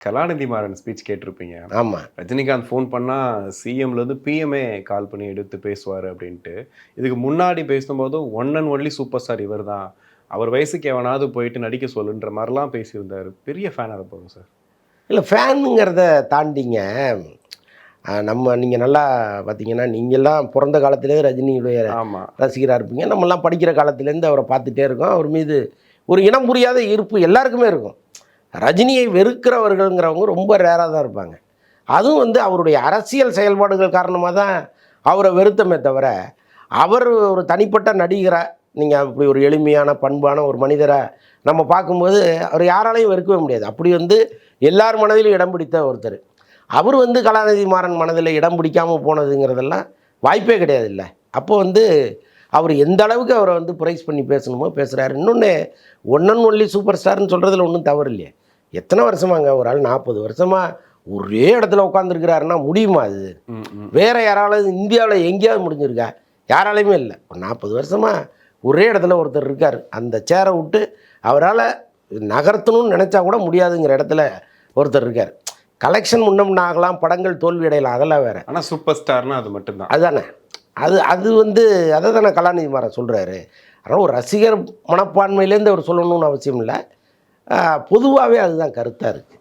கலாநிதி Maran speech கேட்டிருப்பீங்க. ஆமாம். Rajinikanth phone பண்ணால் சிஎம்லேருந்து பிஎம்ஏ கால் பண்ணி எடுத்து பேசுவார் அப்படின்ட்டு. இதுக்கு முன்னாடி பேசும்போதும் one and only super star இவர் தான். அவர் வயசுக்கு எவனாவது போயிட்டு நடிக்க சொல்லுன்ற மாதிரிலாம் பேசியிருந்தார். பெரிய ஃபேனாக இருப்பாங்க சார். இல்லை, ஃபேனுங்கிறத தாண்டிங்க, நம்ம நீங்கள் நல்லா பார்த்தீங்கன்னா, நீங்கள்லாம் பிறந்த காலத்திலேயே ரஜினியுடைய ஆமாம். ரசிகராக இருப்பீங்க. நம்மலாம் படிக்கிற காலத்துலேருந்து அவரை பார்த்துட்டே இருக்கோம். அவர் மீது ஒரு இனம் புரியாத ஈர்ப்பு எல்லாருக்குமே இருக்கும். ரஜினியை வெறுக்கிறவர்கள்ங்கிறவங்க ரொம்ப ரேராக தான் இருப்பாங்க. அதுவும் வந்து அவருடைய அரசியல் செயல்பாடுகள் காரணமாக தான் அவரை வெறுத்தமே தவிர, அவர் ஒரு தனிப்பட்ட நடிகராக, நீங்கள் அப்படி ஒரு எளிமையான பண்பான ஒரு மனிதரை நம்ம பார்க்கும்போது அவர் யாராலையும் வெறுக்கவே முடியாது. அப்படி வந்து எல்லார் மனதிலும் இடம் பிடித்த ஒருத்தர். அவர் வந்து கலாநிதி மாறன் மனதில் இடம் பிடிக்காமல் போனதுங்கிறதெல்லாம் வாய்ப்பே கிடையாது. இல்லை, அப்போ வந்து அவர் எந்த அளவுக்கு அவரை வந்து ப்ரைஸ் பண்ணி பேசணுமோ பேசுகிறாரு. இன்னொன்று, ஒன் அண்ட் ஒன்லி சூப்பர் ஸ்டார்னு சொல்கிறதுல ஒன்றும் தவறு இல்லையே. எத்தனை வருஷமாங்க ஒரு ஆள் 40 வருஷமாக ஒரே இடத்துல உட்காந்துருக்கிறாருன்னா முடியுமா? அது வேறு யாராவது இந்தியாவில் எங்கேயாவது முடிஞ்சிருக்கா? யாராலையுமே இல்லை. ஒரு 40 வருஷமாக ஒரே இடத்துல ஒருத்தர் இருக்கார். அந்த சேரை விட்டு அவரால் நகர்த்தணும்னு நினச்சா கூட முடியாதுங்கிற இடத்துல ஒருத்தர் இருக்கார். கலெக்ஷன் முன்னம்னா ஆகலாம், படங்கள் தோல்வி அடையலாம், அதெல்லாம் வேறு. ஆனால் சூப்பர் ஸ்டார்னா அது மட்டும்தான். அதுதானே, அது வந்து அதை தானே கலாநிதி மாறன் சொல்கிறாரு. அதனால் ஒரு ரசிகர் மனப்பான்மையிலேருந்து அவர் சொல்லணும்னு அவசியம் இல்லை. பொதுவாகவே அதுதான் கருத்தாக இருக்குது.